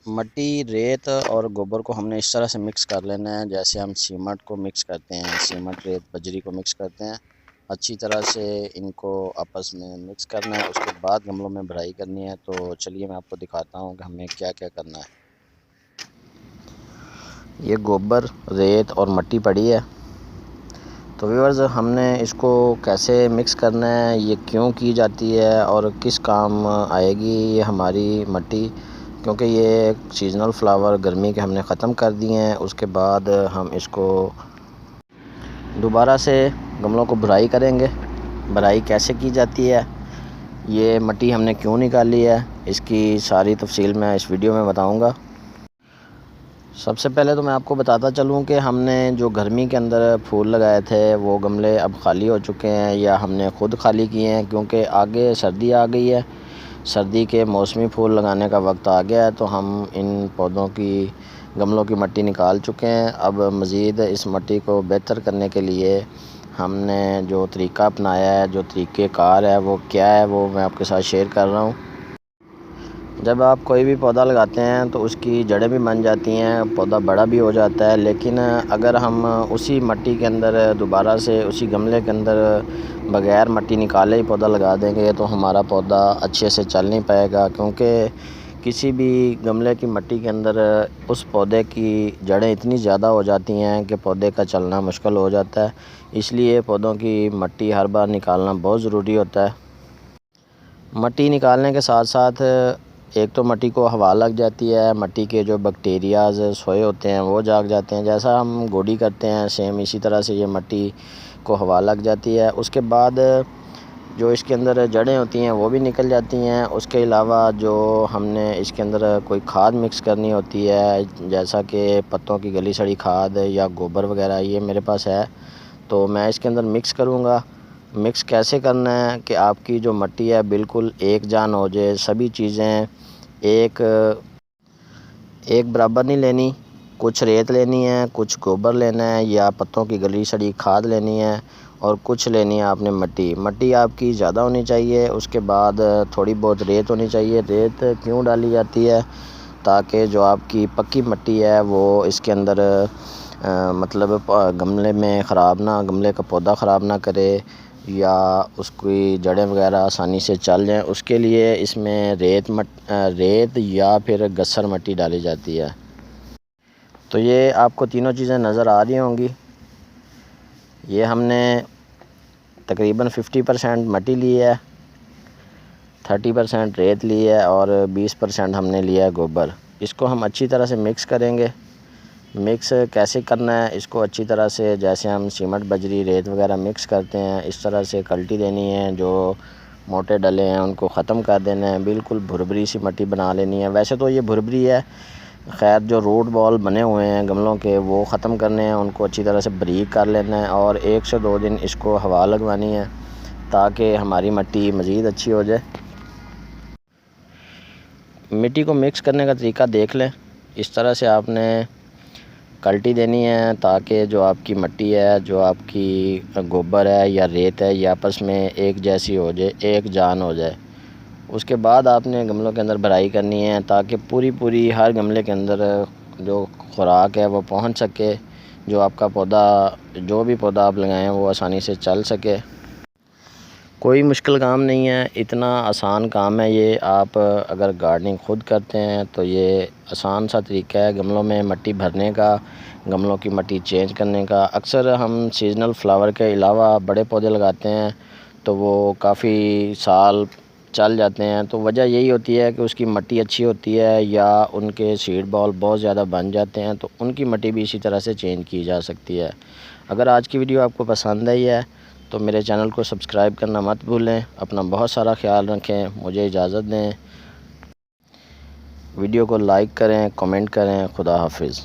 मट्टी, रेत और गोबर को हमने इस तरह से मिक्स कर लेना है जैसे हम सीमेंट को मिक्स करते हैं। सीमेंट, रेत, बजरी को मिक्स करते हैं। अच्छी तरह से इनको आपस में मिक्स करना है। उसके बाद गमलों में भराई करनी है। तो चलिए मैं आपको दिखाता हूँ कि हमें क्या क्या करना है। ये गोबर, रेत और मट्टी पड़ी है। तो व्यूअर्स, हमने इसको कैसे मिक्स करना है, ये क्यों की जाती है और किस काम आएगी ये हमारी मट्टी, क्योंकि ये सीजनल फ्लावर गर्मी के हमने ख़त्म कर दिए हैं। उसके बाद हम इसको दोबारा से गमलों को भराई करेंगे। भराई कैसे की जाती है, ये मट्टी हमने क्यों निकाली है, इसकी सारी तफसील मैं इस वीडियो में बताऊंगा। सबसे पहले तो मैं आपको बताता चलूं कि हमने जो गर्मी के अंदर फूल लगाए थे वो गमले अब खाली हो चुके हैं या हमने ख़ुद खाली किए हैं, क्योंकि आगे सर्दी आ गई है। सर्दी के मौसमी फूल लगाने का वक्त आ गया है। तो हम इन पौधों की, गमलों की मट्टी निकाल चुके हैं। अब मज़ीद इस मट्टी को बेहतर करने के लिए हमने जो तरीका अपनाया है, जो तरीक़ेकार है, वो क्या है वो मैं आपके साथ शेयर कर रहा हूँ। जब आप कोई भी पौधा लगाते हैं तो उसकी जड़ें भी बन जाती हैं, पौधा बड़ा भी हो जाता है। लेकिन अगर हम उसी मट्टी के अंदर दोबारा से उसी गमले के अंदर बग़ैर मट्टी निकाले ही पौधा लगा देंगे तो हमारा पौधा अच्छे से चल नहीं पाएगा, क्योंकि किसी भी गमले की मट्टी के अंदर उस पौधे की जड़ें इतनी ज़्यादा हो जाती हैं कि पौधे का चलना मुश्किल हो जाता है। इसलिए पौधों की मट्टी हर बार निकालना बहुत ज़रूरी होता है। मट्टी निकालने के साथ साथ एक तो मट्टी को हवा लग जाती है, मट्टी के जो बैक्टीरियाज़ सोए होते हैं वो जाग जाते हैं। जैसा हम गोडी करते हैं सेम इसी तरह से ये मट्टी को हवा लग जाती है। उसके बाद जो इसके अंदर जड़ें होती हैं वो भी निकल जाती हैं। उसके अलावा जो हमने इसके अंदर कोई खाद मिक्स करनी होती है, जैसा कि पत्तों की गली सड़ी खाद या गोबर वगैरह, ये मेरे पास है तो मैं इसके अंदर मिक्स करूँगा। मिक्स कैसे करना है कि आपकी जो मट्टी है बिल्कुल एक जान हो जाए, सभी चीज़ें एक बराबर नहीं लेनी। कुछ रेत लेनी है, कुछ गोबर लेना है या पत्तों की गली सड़ी खाद लेनी है और कुछ लेनी है आपने मट्टी। मट्टी आपकी ज़्यादा होनी चाहिए। उसके बाद थोड़ी बहुत रेत होनी चाहिए। रेत क्यों डाली जाती है, ताकि जो आपकी पक्की मट्टी है वो इसके अंदर मतलब गमले में ख़राब ना, गमले का पौधा ख़राब ना करे या उसकी जड़ें वगैरह आसानी से चल जाएं। उसके लिए इसमें रेत या फिर गस्सर मट्टी डाली जाती है। तो ये आपको तीनों चीज़ें नज़र आ रही होंगी। ये हमने तकरीबन 50% मट्टी ली है, 30% रेत ली है और 20% हमने लिया है गोबर। इसको हम अच्छी तरह से मिक्स करेंगे। मिक्स कैसे करना है, इसको अच्छी तरह से जैसे हम सीमेंट, बजरी, रेत वगैरह मिक्स करते हैं इस तरह से कल्टी देनी है। जो मोटे डले हैं उनको ख़त्म कर देना है। बिल्कुल भुरभुरी सी मट्टी बना लेनी है। वैसे तो ये भुरभुरी है, खैर जो रूट बॉल बने हुए हैं गमलों के वो ख़त्म करने हैं, उनको अच्छी तरह से बारीक कर लेना है और 1 से 2 दिन इसको हवा लगवानी है ताकि हमारी मट्टी मज़ीद अच्छी हो जाए। मिट्टी को मिक्स करने का तरीका देख लें। इस तरह से आपने कल्टी देनी है ताकि जो आपकी मट्टी है, जो आपकी गोबर है या रेत है, ये आपस में एक जैसी हो जाए, एक जान हो जाए। उसके बाद आपने गमलों के अंदर भराई करनी है ताकि पूरी हर गमले के अंदर जो खुराक है वो पहुंच सके, जो आपका पौधा, जो भी पौधा आप लगाएं वो आसानी से चल सके। कोई मुश्किल काम नहीं है, इतना आसान काम है ये। आप अगर गार्डनिंग ख़ुद करते हैं तो ये आसान सा तरीका है गमलों में मट्टी भरने का, गमलों की मट्टी चेंज करने का। अक्सर हम सीजनल फ्लावर के अलावा बड़े पौधे लगाते हैं तो वो काफ़ी साल चल जाते हैं। तो वजह यही होती है कि उसकी मट्टी अच्छी होती है या उनके सीड बॉल बहुत ज़्यादा बन जाते हैं, तो उनकी मट्टी भी इसी तरह से चेंज की जा सकती है। अगर आज की वीडियो आपको पसंद आई है तो मेरे चैनल को सब्सक्राइब करना मत भूलें। अपना बहुत सारा ख्याल रखें। मुझे इजाज़त दें। वीडियो को लाइक करें, कमेंट करें। खुदा हाफिज़।